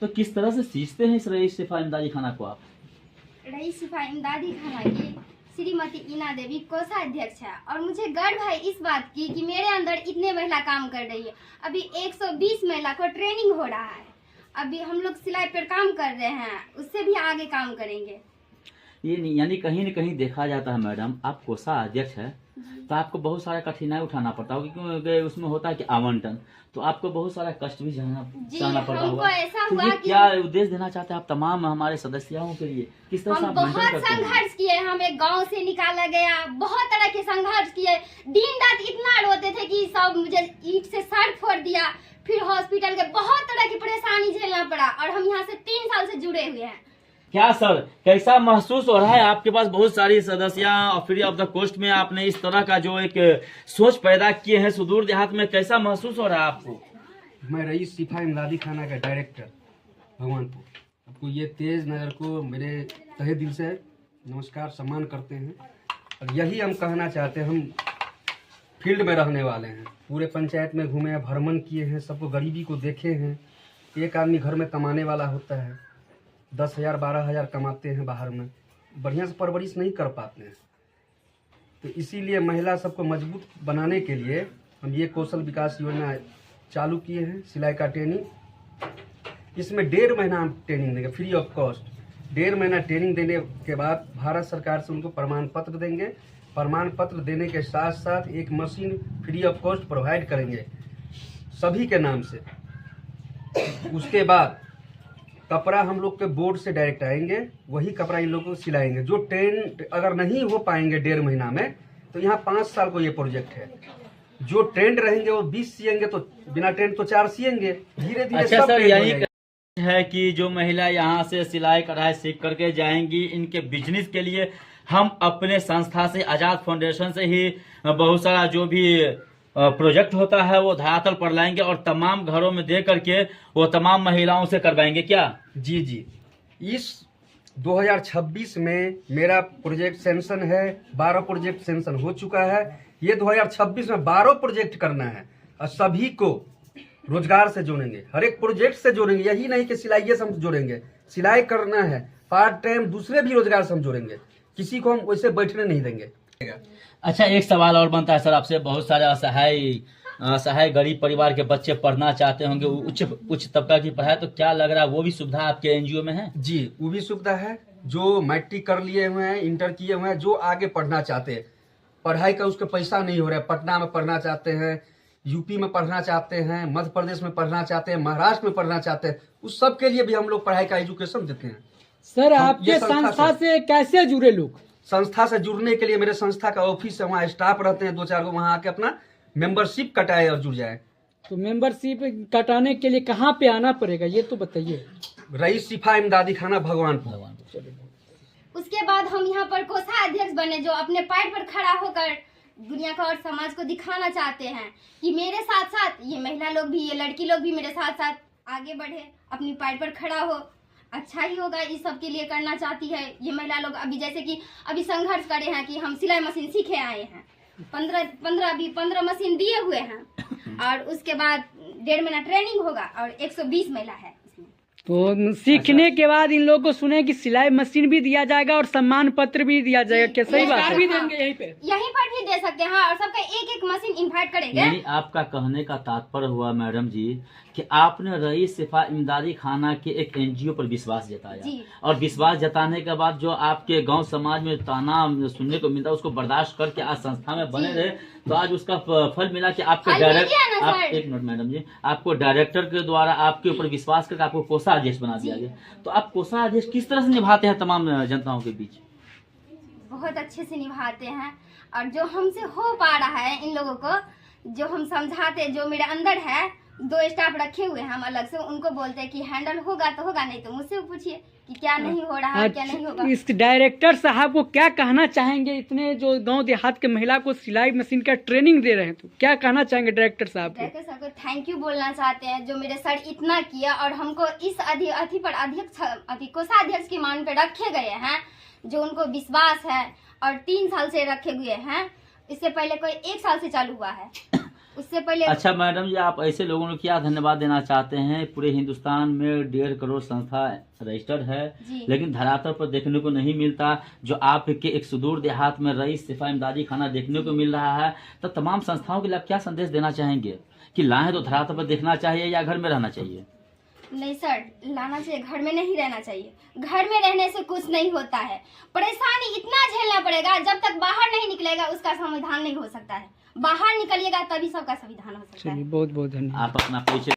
तो किस तरह से सींचते हैं इस रईस सिफा इमदादी खाना को आप? रईस सिफा इमदादी खाना की श्रीमती ईना देवी कोषाध्यक्ष है और मुझे गर्व है इस बात की कि मेरे अंदर इतने महिला काम कर रही है। अभी 120 महिला को ट्रेनिंग हो रहा है। अभी हम लोग सिलाई पर काम कर रहे हैं, उससे भी आगे काम करेंगे। ये नहीं, यानी कहीं न कहीं देखा जाता है मैडम, आप कोषाध्यक्ष है तो आपको बहुत सारा कठिनाई उठाना पड़ता होगा, क्योंकि उसमें होता है कि आवंटन, तो आपको बहुत सारा कष्ट भी सहना पड़ता होगा। ऐसा तो हुआ ये कि क्या उद्देश्य देना चाहते हैं आप तमाम हमारे सदस्यों के लिए, किस तरह से हम आप बहुत मेंटेन करते हैं? संघर्ष किए, हमें गांव से निकाला गया, बहुत तरह के संघर्ष किए, दिन रात इतना रोते थे कि सब मुझे ईंट से सर फोड़ दिया, फिर हॉस्पिटल के बहुत तरह की परेशानी झेलना पड़ा और हम यहाँ से 3 साल से जुड़े हुए हैं। क्या सर, कैसा महसूस हो रहा है? आपके पास बहुत सारी सदस्या और फ्री ऑफ द कॉस्ट में आपने इस तरह का जो एक सोच पैदा किए हैं सुदूर देहात में, कैसा महसूस हो रहा है आपको? मैं रईस सिफा इमदादी खाना का डायरेक्टर भगवानपुर, आपको ये तेज नज़र को मेरे तहे दिल से नमस्कार सम्मान करते हैं। और यही हम कहना चाहते हैं, हम फील्ड में रहने वाले हैं, पूरे पंचायत में घूमे हैं, भ्रमण किए हैं, सबको गरीबी को देखे हैं। एक आदमी घर में कमाने वाला होता है, 10,000 12,000 कमाते हैं, बाहर में बढ़िया से परवरिश नहीं कर पाते हैं। तो इसीलिए महिला सबको मजबूत बनाने के लिए हम ये कौशल विकास योजना चालू किए हैं, सिलाई का ट्रेनिंग। इसमें 1.5 महीना हम ट्रेनिंग देंगे फ्री ऑफ कॉस्ट। 1.5 महीना ट्रेनिंग देने के बाद भारत सरकार से उनको प्रमाण पत्र देंगे। प्रमाण पत्र देने के साथ साथ एक machine free of cost provide करेंगे सभी के नाम से। उसके बाद कपड़ा हम लोग के बोर्ड से डायरेक्ट आएंगे, वही कपड़ा इन लोगों को सिलाएंगे। जो ट्रेंड अगर नहीं हो पाएंगे 1.5 महीना में, तो यहाँ 5 साल को ये प्रोजेक्ट है। जो ट्रेंड रहेंगे वो 20 सिएंगे, तो बिना ट्रेंड तो 4 सिएंगे। धीरे धीरे अच्छा सब सर, ट्रेंड हो यही जाएंगे। है कि जो महिला यहाँ से सिलाई कढ़ाई सीख करके जाएंगी, इनके बिजनेस के लिए हम अपने संस्था से, आजाद फाउंडेशन से ही बहुत सारा जो भी प्रोजेक्ट होता है वो धरातल पर लाएंगे और तमाम घरों में दे करके वो तमाम महिलाओं से करवाएंगे। क्या? जी जी, इस 2026 में मेरा प्रोजेक्ट सेंशन है, 12 प्रोजेक्ट सेंशन हो चुका है। ये 2026 में 12 प्रोजेक्ट करना है और सभी को रोजगार से जोड़ेंगे, हर एक प्रोजेक्ट से जोड़ेंगे। यही नहीं कि सिलाई से हम जोड़ेंगे, सिलाई करना है पार्ट टाइम, दूसरे भी रोजगार से हम जोड़ेंगे। किसी को हम वैसे बैठने नहीं देंगे। अच्छा, एक सवाल और बनता है सर आपसे, बहुत सारे असहाय गरीब परिवार के बच्चे पढ़ना चाहते होंगे, उच्च तबका की पढ़ाई, तो क्या लग रहा है वो भी सुविधा आपके एनजीओ में है? जी, वो भी सुविधा है। जो मैट्रिक कर लिए हुए हैं, इंटर किए हुए हैं, जो आगे पढ़ना चाहते हैं, पढ़ाई का उसका पैसा नहीं हो रहा है, पटना में पढ़ना चाहते हैं, यूपी में पढ़ना चाहते हैं, मध्य प्रदेश में पढ़ना चाहते हैं, महाराष्ट्र में पढ़ना चाहते हैं, उस सब के लिए भी हम लोग पढ़ाई का एजुकेशन देते हैं। सर, आपके संस्था से कैसे जुड़े लोग? संस्था से जुड़ने के लिए मेरे संस्था का ऑफिस है, वहाँ स्टाफ रहते हैं 2-4 को, वहाँ आके अपना मेंबरशिप कटाए और जुड़ जाए। तो मेंबरशिप कटाने के लिए कहाँ पे आना पड़ेगा, ये तो बताइए। रईस सिफा इमदादी खाना भगवानपुर। उसके बाद हम यहाँ पर कोषाध्यक्ष बने, जो अपने पैर पर खड़ा होकर दुनिया का और समाज को दिखाना चाहते हैं कि मेरे साथ साथ ये महिला लोग भी, ये लड़की लोग भी मेरे साथ साथ आगे बढ़े, अपनी पैर पर खड़ा हो। अच्छा ही होगा, इस सब के लिए करना चाहती है ये महिला लोग। अभी जैसे कि अभी संघर्ष करे हैं कि हम सिलाई मशीन सीखे आए हैं, 15 मशीन दिए हुए हैं और उसके बाद 1.5 महीना ट्रेनिंग होगा और 120 महिला है इसमें। तो सीखने के बाद इन लोगों को सुने कि सिलाई मशीन भी दिया जाएगा और सम्मान पत्र भी दिया जाएगा, क्या सही बात है? भी देंगे यहीं पर भी दे सकते हैं, हाँ, और सबका एक मशीन इन्वाइट करेंगे। यानी आपका कहने का तात्पर्य हुआ मैडम जी कि आपने रईस सिफा इमदादी खाना के एक एनजीओ पर विश्वास जताया, और विश्वास जताने के बाद जो आपके गांव समाज में ताना सुनने को मिलता उसको बर्दाश्त करके आज संस्था में बने रहे, तो आज उसका फल मिला कि आपके एक मिनट मैडम जी, आपको डायरेक्टर के द्वारा आपके ऊपर विश्वास करके आपको कोषाध्यक्ष बना दिया गया। तो आप कोषाध्यक्ष किस तरह से निभाते हैं तमाम जनताओं के बीच? बहुत अच्छे से निभाते हैं, और जो हमसे हो पा रहा है इन लोगों को, जो हम समझाते, जो मेरे अंदर है, 2 स्टाफ रखे हुए हैं हम अलग से, उनको बोलते हैं कि हैंडल होगा तो होगा, नहीं तो मुझसे पूछिए कि क्या नहीं हो रहा है, क्या नहीं होगा। इस डायरेक्टर साहब को क्या कहना चाहेंगे, इतने जो गांव देहात के महिला को सिलाई मशीन का ट्रेनिंग दे रहे हैं, तो क्या कहना चाहेंगे डायरेक्टर साहब को? डायरेक्टर साहब को थैंक यू बोलना चाहते हैं, जो मेरे सर इतना किया और हमको इस कोषाध्यक्ष की मान पे रखे गए हैं, जो उनको विश्वास है और 3 साल से रखे हुए हैं। इससे पहले कोई 1 साल से चालू हुआ है। उससे पहले अच्छा मैडम जी, आप ऐसे लोगों को क्या धन्यवाद देना चाहते हैं? पूरे हिंदुस्तान में 1.5 करोड़ संस्था रजिस्टर्ड है, जी। लेकिन धरातल पर देखने को नहीं मिलता। जो आपके एक सुदूर देहात में रईस शिफा इमदादी खाना देखने को मिल रहा है, तो तमाम संस्थाओं के लिए आप क्या संदेश देना चाहेंगे कि लाएं तो धरातल पर देखना चाहिए या घर में रहना चाहिए? नहीं सर, लाना चाहिए, घर में नहीं रहना चाहिए। घर में रहने से कुछ नहीं होता है, परेशानी इतना झेलना पड़ेगा। जब तक बाहर नहीं निकलेगा उसका समाधान नहीं हो सकता है। बाहर निकलिएगा तभी सबका समाधान हो सकता है। चलिए, बहुत बहुत धन्यवाद। आप अपना परिचय